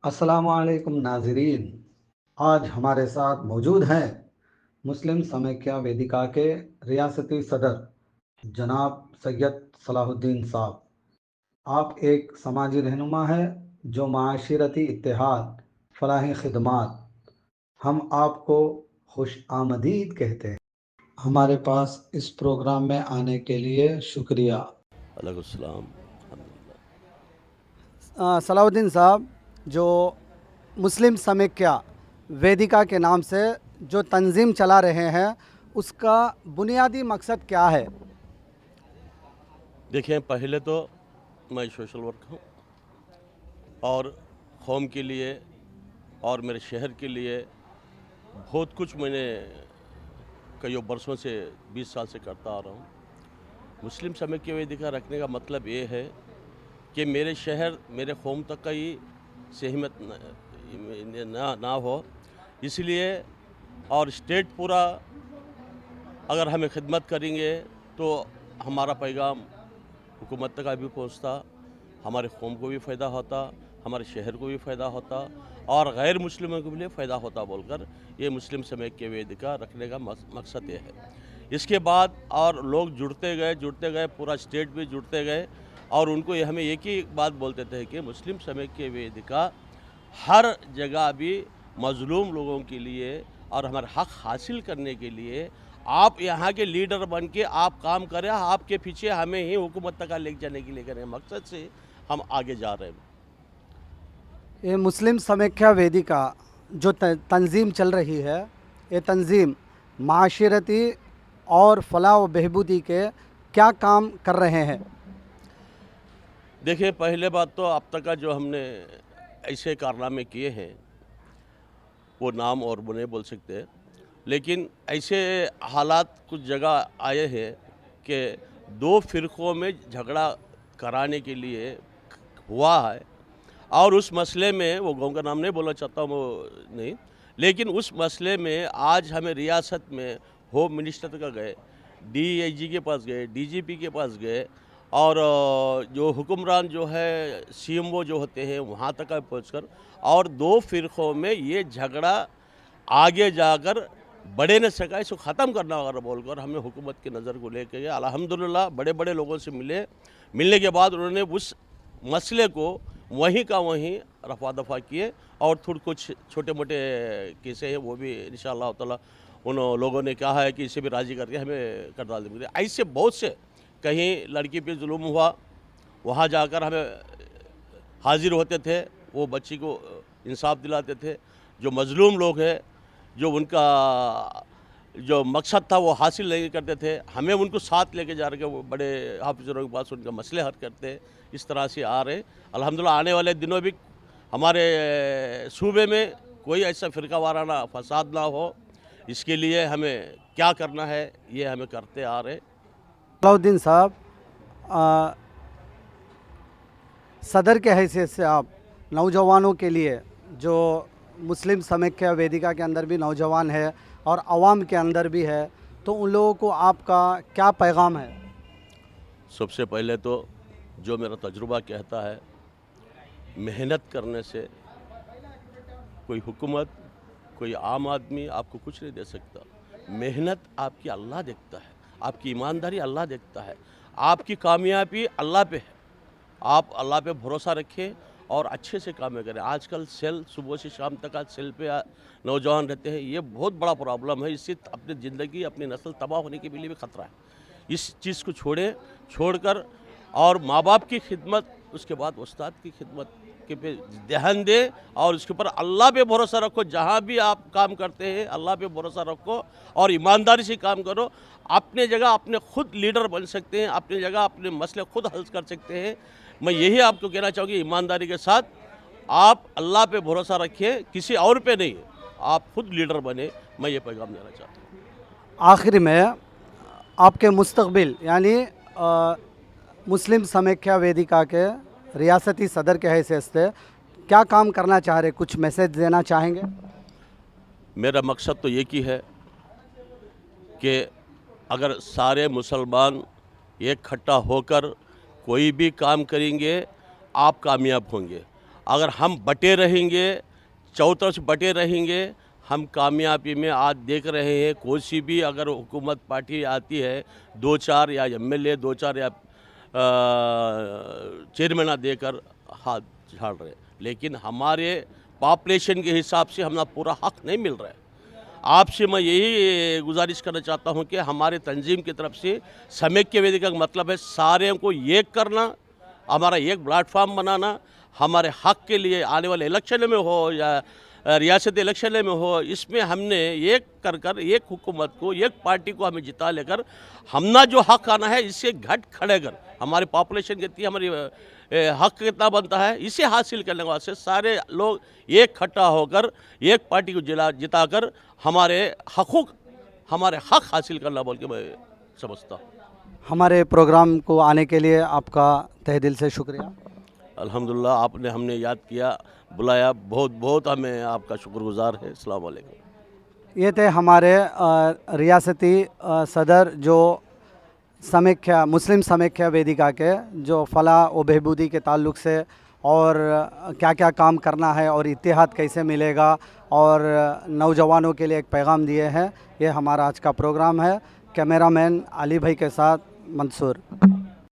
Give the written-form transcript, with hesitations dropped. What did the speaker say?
अस्सलामुअलैकुम नाज़रीन। आज हमारे साथ मौजूद हैं मुस्लिम समेक्या वेदिका के रियासती सदर जनाब सैयद सलाहुद्दीन साहब। आप एक समाजी रहनुमा हैं जो माशरती इत्तेहाद, फलाही खिदमात, हम आपको खुश आमदीद कहते हैं। हमारे पास इस प्रोग्राम में आने के लिए शुक्रिया। अलैकुम। सलाउद्दीन साहब, जो मुस्लिम समेक्या वेदिका के नाम से जो तंजीम चला रहे हैं, उसका बुनियादी मकसद क्या है? देखें, पहले तो मैं सोशल वर्क हूँ और कौम के लिए और मेरे शहर के लिए बहुत कुछ मैंने कई बरसों से 20 साल से करता आ रहा हूँ। मुस्लिम समेक्या वेदिका रखने का मतलब ये है कि मेरे शहर मेरे कौम तक का ही सहमत ना हो, इसलिए और स्टेट पूरा अगर हमें खिदमत करेंगे तो हमारा पैगाम हुकूमत तक भी पहुँचता, हमारे कौम को भी फ़ायदा होता, हमारे शहर को भी फ़ायदा होता और गैर मुस्लिमों को भी फ़ायदा होता बोलकर ये मुस्लिम समेक्या वेदिका रखने का मकसद ये है। इसके बाद और लोग जुड़ते गए, पूरा स्टेट भी जुड़ते गए और उनको हमें एक ही बात बोलते थे कि मुस्लिम समेक्या वेदिका हर जगह भी मज़लूम लोगों के लिए और हमारे हक़ हासिल करने के लिए आप यहाँ के लीडर बन के आप काम करें, आपके पीछे हमें ही हुकूमत तक ले जाने के लिए करें, मकसद से हम आगे जा रहे हैं। ये मुस्लिम समेक्या वेदिका जो तंजीम चल रही है, ये तंजीम माशरती और फलाह व बहबूदी के क्या काम कर रहे हैं? देखिए, पहले बात तो अब तक का जो हमने ऐसे कारनामे किए हैं वो नाम और वो नहीं बोल सकते, लेकिन ऐसे हालात कुछ जगह आए हैं कि दो फ़िरक़ों में झगड़ा कराने के लिए हुआ है और उस मसले में वो गाँव का नाम नहीं बोलना चाहता हूँ, वो नहीं, लेकिन उस मसले में आज हमें रियासत में होम मिनिस्टर का गए, डीआईजी के पास गए, डीजीपी के पास गए और जो हुक्मरान जो है सीएमओ जो होते हैं वहाँ तक पहुँचकर और दो फ़िरक़ों में ये झगड़ा आगे जाकर बढ़े न सका, इसको ख़त्म करना होगा बोलकर हमें हुकूमत की नज़र को लेकर गए। अल्हम्दुलिल्लाह बड़े बड़े लोगों से मिलने के बाद उन्होंने उस मसले को वहीं का वहीं रफ़ा दफ़ा किए और थोड़े कुछ छोटे मोटे केसें हैं वो भी इंशाअल्लाह ताला उन लोगों ने कहा है कि इसे भी राज़ी करके हमें कर डाल देंगे। ऐसे बहुत से कहीं लड़की पे जुल्म हुआ, वहाँ जाकर हमें हाजिर होते थे, वो बच्ची को इंसाफ दिलाते थे। जो मज़लूम लोग हैं, जो उनका जो मकसद था वो हासिल नहीं करते थे, हमें उनको साथ लेके जा रहे वो बड़े हाफिज़ों के पास उनका मसले हल करते, इस तरह से आ रहे। अल्हम्दुलिल्लाह आने वाले दिनों भी हमारे सूबे में कोई ऐसा फ़िरका वाराना फसाद ना हो, इसके लिए हमें क्या करना है ये हमें करते आ रहे। सलाउद्दीन साहब, सदर के हैसियत से आप नौजवानों के लिए, जो मुस्लिम समेक्या वेदिका के अंदर भी नौजवान है और आवाम के अंदर भी है, तो उन लोगों को आपका क्या पैगाम है? सबसे पहले तो जो मेरा तजुर्बा कहता है, मेहनत करने से कोई हुकूमत, कोई आम आदमी आपको कुछ नहीं दे सकता। मेहनत आपकी अल्लाह देखता है, आपकी ईमानदारी अल्लाह देखता है, आपकी कामयाबी अल्लाह पे है। आप अल्लाह पे भरोसा रखें और अच्छे से काम करें। आजकल सेल सुबह से शाम तक आज सेल पे नौजवान रहते हैं, ये बहुत बड़ा प्रॉब्लम है। इससे अपनी ज़िंदगी अपनी नस्ल तबाह होने के लिए भी ख़तरा है। इस चीज़ को छोड़कर और माँ बाप की खिदमत, उसके बाद उस्ताद की खिदमत के पे ध्यान दें और उसके ऊपर अल्लाह पे भरोसा रखो। जहाँ भी आप काम करते हैं अल्लाह पे भरोसा रखो और ईमानदारी से काम करो। अपने जगह अपने खुद लीडर बन सकते हैं, अपनी जगह अपने मसले खुद हल कर सकते हैं। मैं यही आपको कहना चाहूँगी, ईमानदारी के साथ आप अल्लाह पे भरोसा रखिए, किसी और पे नहीं, आप खुद लीडर बने। मैं ये पैगाम देना चाहता हूँ। आखिर में आपके मुस्तकबिल यानी मुस्लिम समेक्या वेदिका के रियासती सदर के हैसियत से क्या काम करना चाह रहे, कुछ मैसेज देना चाहेंगे? मेरा मकसद तो एक ही है कि अगर सारे मुसलमान इकट्ठा होकर कोई भी काम करेंगे आप कामयाब होंगे। अगर हम बटे रहेंगे, चौथी तरफ से बटे रहेंगे, हम कामयाबी में आज देख रहे हैं। कोई सी भी अगर हुकूमत पार्टी आती है, 2-4 या एमएलए 2-4 या चेयरमैन देकर हाथ झाड़ रहे, लेकिन हमारे पॉपुलेशन के हिसाब से हमारा पूरा हक नहीं मिल रहा है। आपसे मैं यही गुजारिश करना चाहता हूं कि हमारे तंजीम की तरफ से समेक्य वेदिका का मतलब है सारे को एक करना, हमारा एक प्लेटफॉर्म बनाना, हमारे हक के लिए आने वाले इलेक्शन में हो या रियासती इलेक्शन में हो, इसमें हमने एक कर एक हुकूमत को, एक पार्टी को हमें जिता लेकर हमना जो हक आना है इससे घट खड़े कर हमारी पॉपुलेशन कितनी, हमारी हक कितना बनता है, इसे हासिल करने के वास्ते सारे लोग एक इकट्ठा होकर एक पार्टी को जिताकर हमारे हक हासिल करना बोल के मैं समझता हूँ। हमारे प्रोग्राम को आने के लिए आपका तहे दिल से शुक्रिया। अल्हम्दुलिल्लाह आपने हमने याद किया, बुलाया, बहुत बहुत हमें आपका शुक्रगुजार है। अस्सलाम वालेकुम। ये थे हमारे रियासती सदर जो समेख्या मुस्लिम समेख्या वेदिका के जो फलाह व बहबूदी के ताल्लुक़ से और क्या क्या काम करना है और इत्तेहाद कैसे मिलेगा और नौजवानों के लिए एक पैगाम दिए हैं। ये हमारा आज का प्रोग्राम है। कैमरामैन अली भाई के साथ मंसूर।